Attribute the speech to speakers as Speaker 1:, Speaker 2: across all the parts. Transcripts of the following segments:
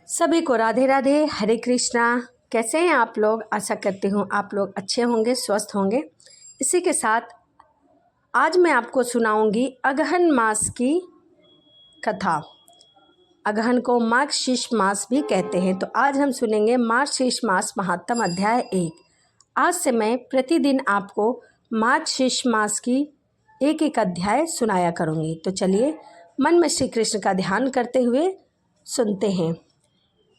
Speaker 1: सभी को राधे राधे, हरे कृष्णा। कैसे हैं आप लोग? आशा करती हूँ आप लोग अच्छे होंगे, स्वस्थ होंगे। इसी के साथ आज मैं आपको सुनाऊंगी अगहन मास की कथा। अगहन को मार्गशीर्ष मास भी कहते हैं। तो आज हम सुनेंगे मार्गशीर्ष मास महात्म अध्याय 1। आज से मैं प्रतिदिन आपको मार्गशीर्ष मास की एक एक अध्याय सुनाया करूँगी। तो चलिए मन में श्री कृष्ण का ध्यान करते हुए सुनते हैं।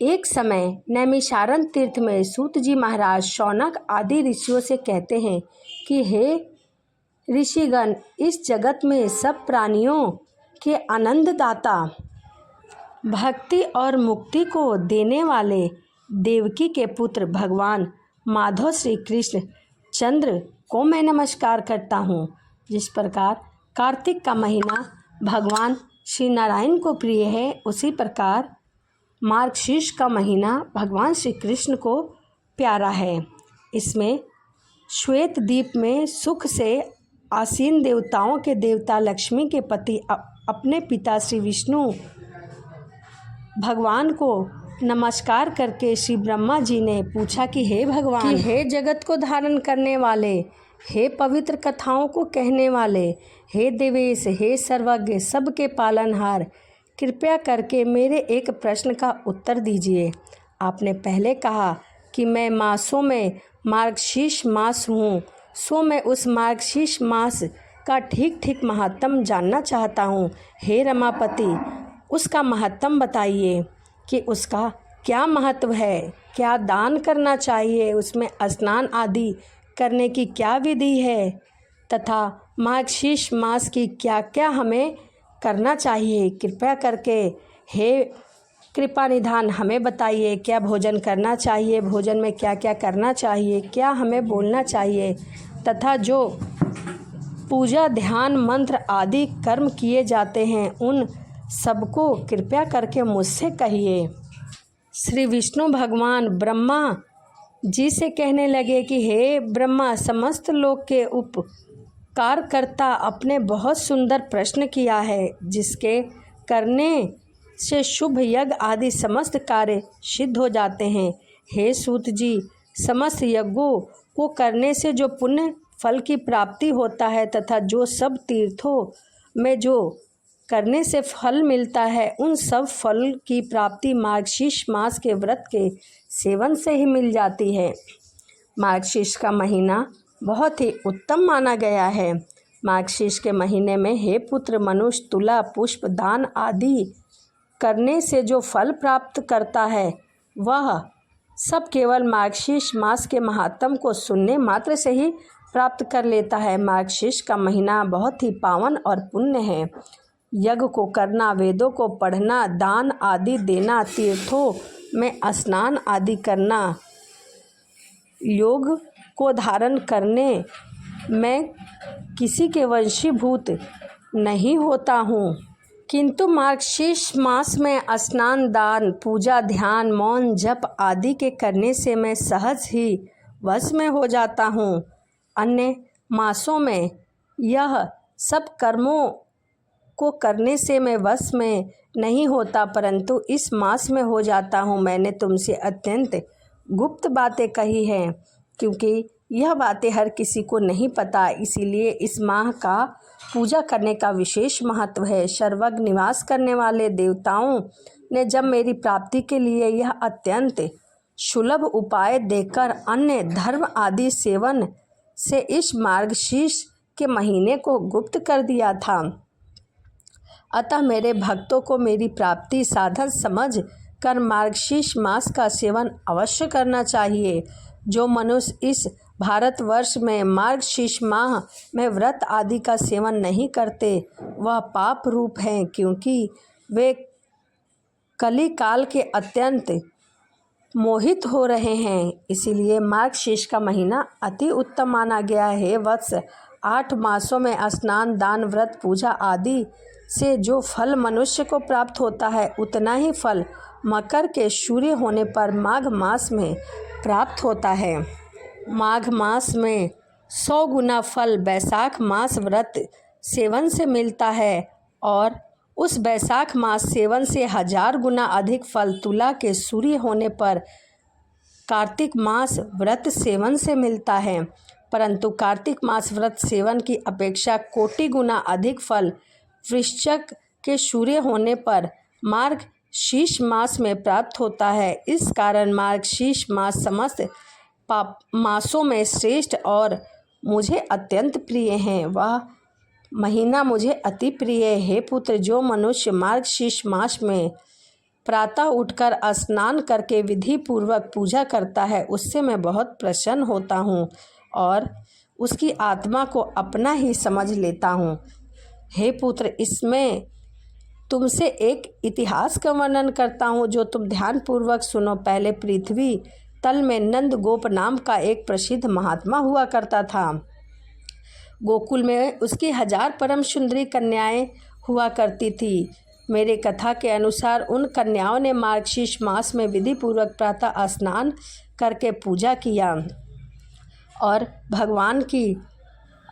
Speaker 1: एक समय नैमिषारण्य तीर्थ में सूत जी महाराज शौनक आदि ऋषियों से कहते हैं कि हे ऋषिगण, इस जगत में सब प्राणियों के आनंददाता, भक्ति और मुक्ति को देने वाले देवकी के पुत्र भगवान माधव श्री कृष्ण चंद्र को मैं नमस्कार करता हूँ। जिस प्रकार कार्तिक का महीना भगवान श्री नारायण को प्रिय है, उसी प्रकार मार्गशीर्ष का महीना भगवान श्री कृष्ण को प्यारा है। इसमें श्वेत द्वीप में सुख से आसीन देवताओं के देवता लक्ष्मी के पति अपने पिता श्री विष्णु भगवान को नमस्कार करके श्री ब्रह्मा जी ने पूछा कि हे भगवान, हे जगत को धारण करने वाले, हे पवित्र कथाओं को कहने वाले, हे देवेश, हे सर्वज्ञ, सबके पालनहार, कृपया करके मेरे एक प्रश्न का उत्तर दीजिए। आपने पहले कहा कि मैं मासों में मार्गशीर्ष मास हूँ, सो मैं उस मार्गशीर्ष मास का ठीक ठीक महत्तम जानना चाहता हूँ। हे रमापति, उसका महत्तम बताइए कि उसका क्या महत्व है, क्या दान करना चाहिए, उसमें स्नान आदि करने की क्या विधि है, तथा मार्गशीर्ष मास की क्या क्या हमें करना चाहिए। कृपया करके हे कृपा निधान हमें बताइए, क्या भोजन करना चाहिए, भोजन में क्या क्या करना चाहिए, क्या हमें बोलना चाहिए, तथा जो पूजा ध्यान मंत्र आदि कर्म किए जाते हैं उन सबको कृपया करके मुझसे कहिए। श्री विष्णु भगवान ब्रह्मा जी से कहने लगे कि हे ब्रह्मा, समस्त लोक के उपकारकर्ता आपने बहुत सुंदर प्रश्न किया है, जिसके करने से शुभ यज्ञ आदि समस्त कार्य सिद्ध हो जाते हैं। हे सूत जी, समस्त यज्ञों को करने से जो पुण्य फल की प्राप्ति होता है तथा जो सब तीर्थों में जो करने से फल मिलता है, उन सब फल की प्राप्ति मार्गशीर्ष मास के व्रत के सेवन से ही मिल जाती है। मार्गशीर्ष का महीना बहुत ही उत्तम माना गया है। मार्गशीर्ष के महीने में हे पुत्र, मनुष्य तुला पुष्प दान आदि करने से जो फल प्राप्त करता है, वह सब केवल मार्गशीर्ष मास के महात्म को सुनने मात्र से ही प्राप्त कर लेता है। मार्गशीर्ष का महीना बहुत ही पावन और पुण्य है। यज्ञ को करना, वेदों को पढ़ना, दान आदि देना, तीर्थों में स्नान आदि करना, योग को धारण करने मैं किसी के वंशीभूत नहीं होता हूँ, किंतु मार्गशीर्ष मास में स्नान, दान, पूजा, ध्यान, मौन, जप आदि के करने से मैं सहज ही वश में हो जाता हूँ। अन्य मासों में यह सब कर्मों को करने से मैं वश में नहीं होता, परंतु इस मास में हो जाता हूँ। मैंने तुमसे अत्यंत गुप्त बातें कही हैं, क्योंकि यह बातें हर किसी को नहीं पता, इसीलिए इस माह का पूजा करने का विशेष महत्व है। सर्वज्ञ निवास करने वाले देवताओं ने जब मेरी प्राप्ति के लिए यह अत्यंत सुलभ उपाय देकर अन्य धर्म आदि सेवन से इस मार्गशीर्ष के महीने को गुप्त कर दिया था, अतः मेरे भक्तों को मेरी प्राप्ति साधन समझ कर मार्गशीर्ष मास का सेवन अवश्य करना चाहिए। जो मनुष्य इस भारतवर्ष में मार्गशीर्ष माह में व्रत आदि का सेवन नहीं करते, वह पाप रूप हैं, क्योंकि वे कली काल के अत्यंत मोहित हो रहे हैं। इसीलिए मार्गशीर्ष का महीना अति उत्तम माना गया है। वत्स, 8 मासों में स्नान, दान, व्रत, पूजा आदि से जो फल मनुष्य को प्राप्त होता है, उतना ही फल मकर के सूर्य होने पर माघ मास में प्राप्त होता है। माघ मास में 100 गुना फल बैसाख मास व्रत सेवन से मिलता है और उस वैशाख मास सेवन से 1000 गुना अधिक फल तुला के सूर्य होने पर कार्तिक मास व्रत सेवन से मिलता है। परंतु कार्तिक मास व्रत सेवन की अपेक्षा कोटि गुना अधिक फल वृश्चिक के सूर्य होने पर मार्गशीर्ष मास में प्राप्त होता है। इस कारण मार्गशीर्ष मास समस्त मासों में श्रेष्ठ और मुझे अत्यंत प्रिय हैं। वह महीना मुझे अति प्रिय है। हे पुत्र, जो मनुष्य मार्गशीर्ष मास में प्रातः उठकर स्नान करके विधि पूर्वक पूजा करता है, उससे मैं बहुत प्रसन्न होता हूँ और उसकी आत्मा को अपना ही समझ लेता हूँ। हे पुत्र, इसमें तुमसे एक इतिहास का वर्णन करता हूँ जो तुम ध्यानपूर्वक सुनो। पहले पृथ्वी तल में नंद गोप नाम का एक प्रसिद्ध महात्मा हुआ करता था। गोकुल में उसकी 1000 परम सुंदरी कन्याएं हुआ करती थी। मेरे कथा के अनुसार उन कन्याओं ने मार्गशीर्ष मास में विधि पूर्वक प्रातः स्नान करके पूजा किया और भगवान की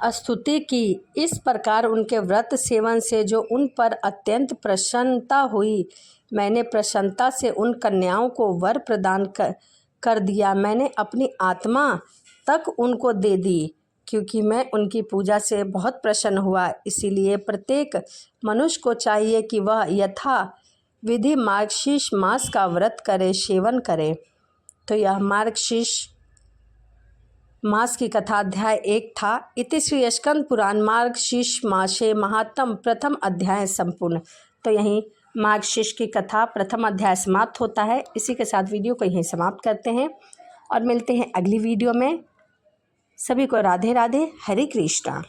Speaker 1: स्तुति की। इस प्रकार उनके व्रत सेवन से जो उन पर अत्यंत प्रसन्नता हुई, मैंने प्रसन्नता से उन कन्याओं को वर प्रदान कर दिया। मैंने अपनी आत्मा तक उनको दे दी, क्योंकि मैं उनकी पूजा से बहुत प्रसन्न हुआ। इसीलिए प्रत्येक मनुष्य को चाहिए कि वह यथा विधि मार्गशीर्ष मास का व्रत करे, सेवन करे। तो यह मार्गशीर्ष मास की कथा अध्याय 1 था। इति श्री स्कंद पुराण मार्गशीर्ष मासे महात्म प्रथम अध्याय संपूर्ण। तो यहीं मार्गशीर्ष की कथा प्रथम अध्याय समाप्त होता है। इसी के साथ वीडियो को यहीं समाप्त करते हैं और मिलते हैं अगली वीडियो में। सभी को राधे राधे, हरे कृष्णा।